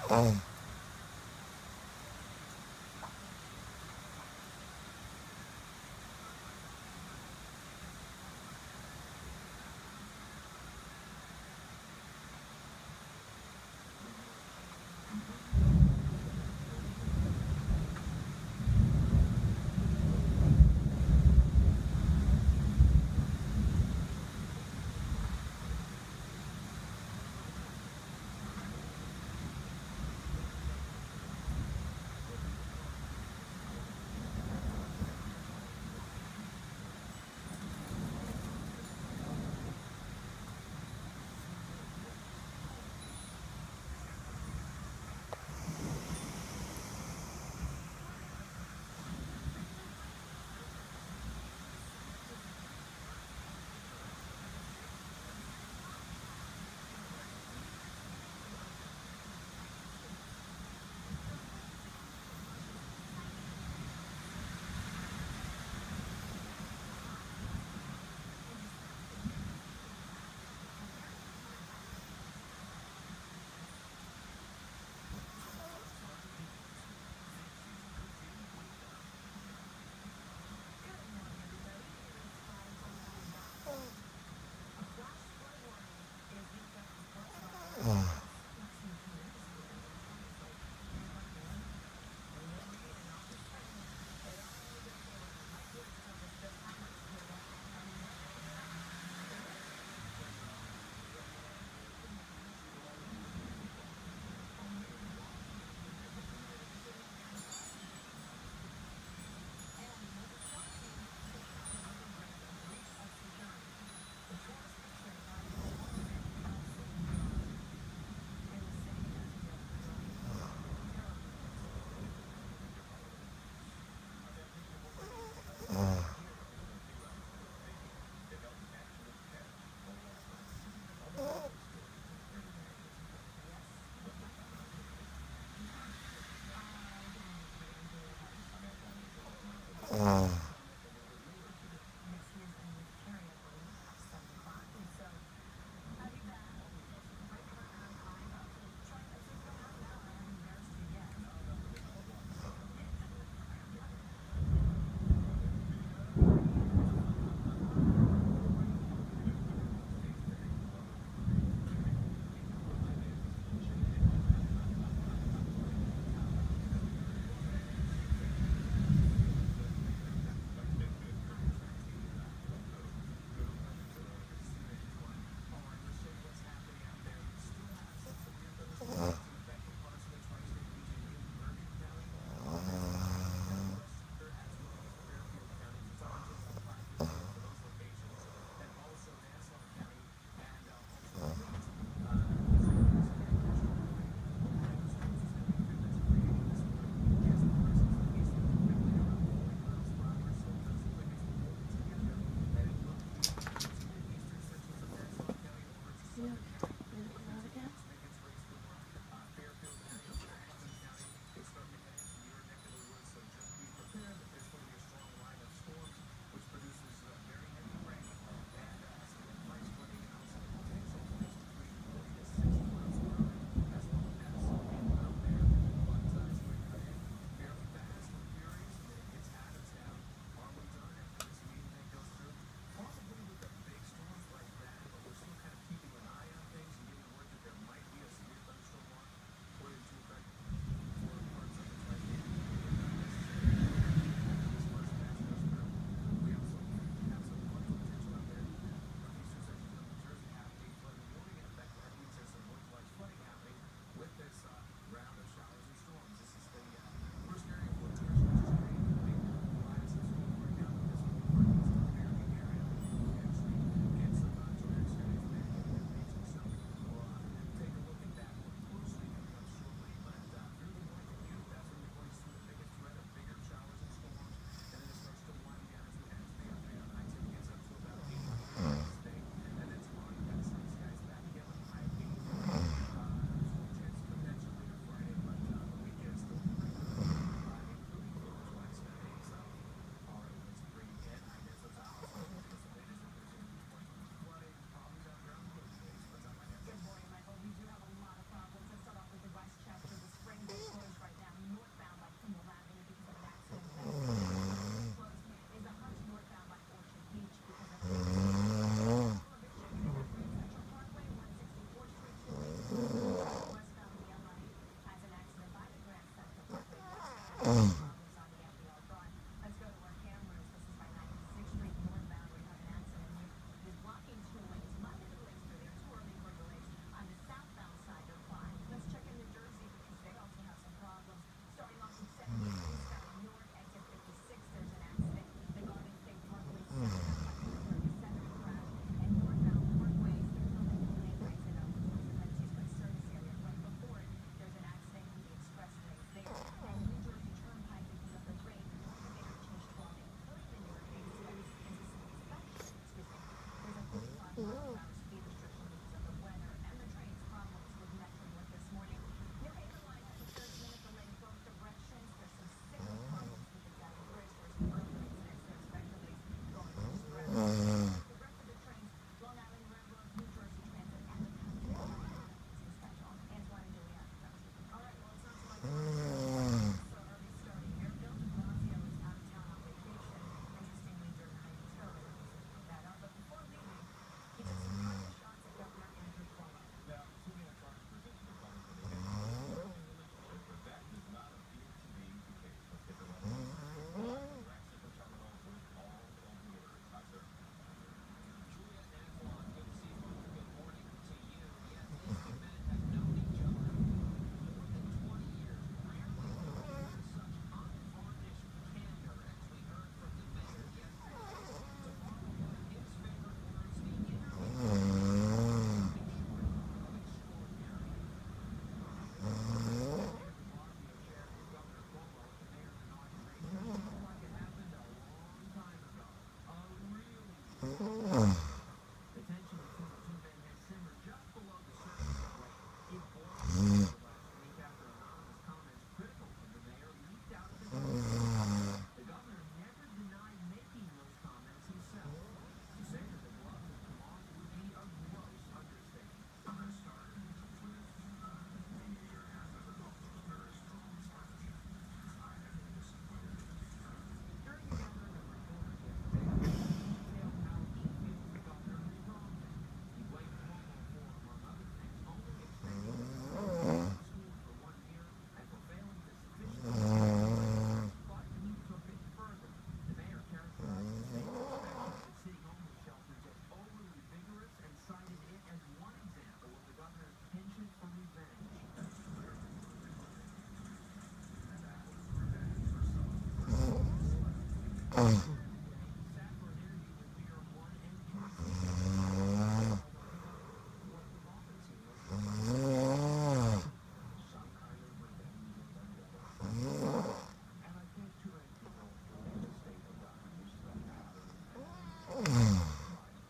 Mm. The tension between the two men has simmered just below the surface of late. It boiled over last week after anonymous comments critical of the mayor leaked out of the governor's office. The governor never denied making those comments himself. To say that the gloves have come off would be a gross understatement. During a gathering of reporters yesterday, the mayor detailed how he feels the governor has wronged him. He blamed Cuomo for, among other things, only extending the schools for 1 year and for failing to sufficiently regulate. But he took it further. The mayor characterized the state inspection of the city homeless shelters as overly vigorous and cited it as one example of the governor's penchant for revenge. Yesterday, he sat for an interview with New York One and conceded although he thought what we've often seen was the governor some kind of revenge endeavor. And I think too many people in the state have gotten used to that pattern, and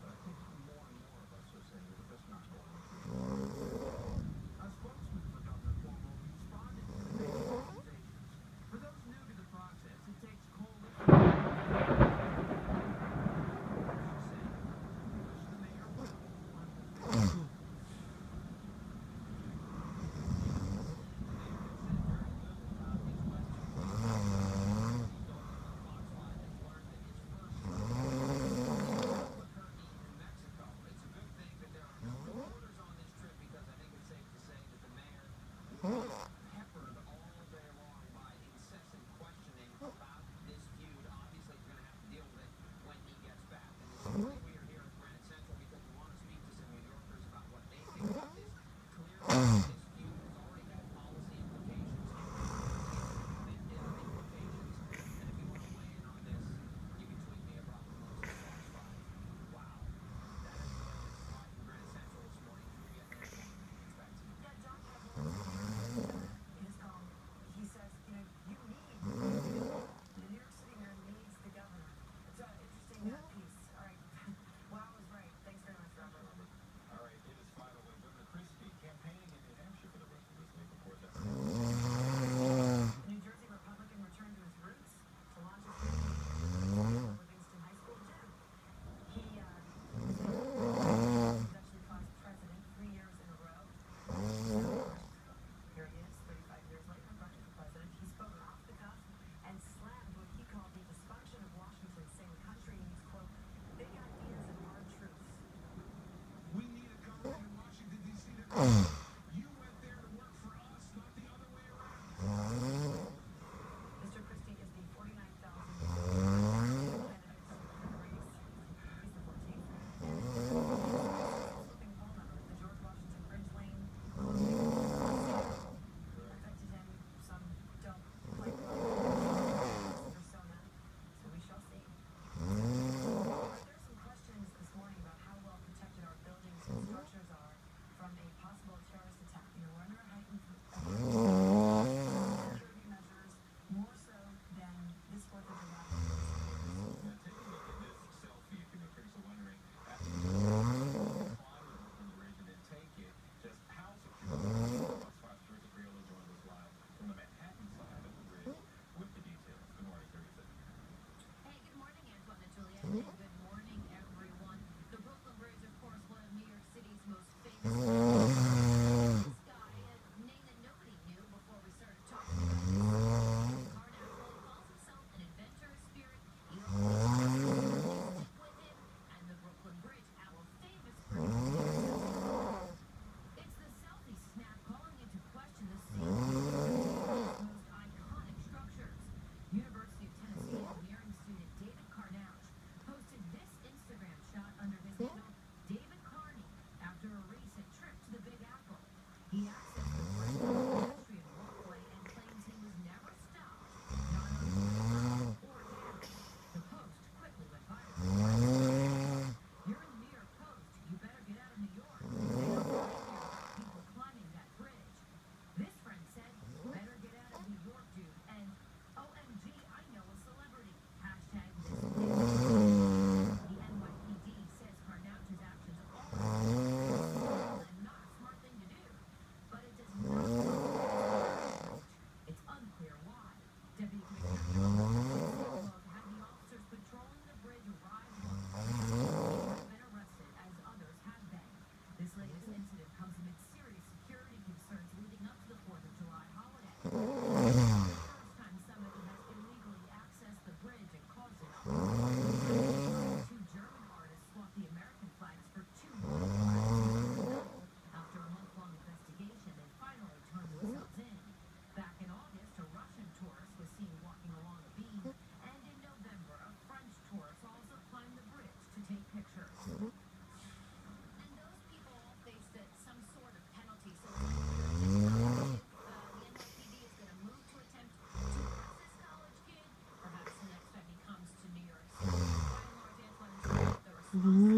but I think more and more of us are saying we're just not going to. A spokesman for Governor Cuomo responded to the mayor's accusations. For those new to the process, it takes coalition peppered all day long by incessant questioning about this feud. Obviously, he's going to have to deal with it when he gets back. And this morning we are here at Granite Central because we want to speak to some New Yorkers about what they think about this. Clearly, this feud has already had policy implications, implications. And if you want to weigh in on this, you can tweet me at Robert Moses Fox 5. Wow. That is the latest live from Granite Central this morning. Julia and Tony, it's back to you. Yeah, John in his column, he says, you need the New York City mayor needs the governor. It's an interesting piece. All right. Well, I was right. Thanks very much, Robert. All right, it is final with Governor Christie campaigning in New Hampshire for the rest of this week, of course. New Jersey Republican returned to his roots to launch his campaign at Livingston High School Gym. He is actually class president 3 years in a row. Here he is, 35 years later, running for president. He spoke off the cuff and slammed what he called the dysfunction of Washington, saying the country needs, quote, big ideas and hard truths. We need a government in Washington, D.C. that you went there to work for us, not the other way around. Mr. Christie is the 49,000 candidates in the race. He's the 14th. Slipping phone number, the George Washington Bridge Lane affected him. Some don't like persona, so we shall see. There are some questions this morning about how well protected our buildings and structures are from a possible enter. And those people face some sort of penalty. So it's like the NYPD is going to move to attempt to arrest this college kid, perhaps the next time he comes to New York City. By and large, Antoine, the response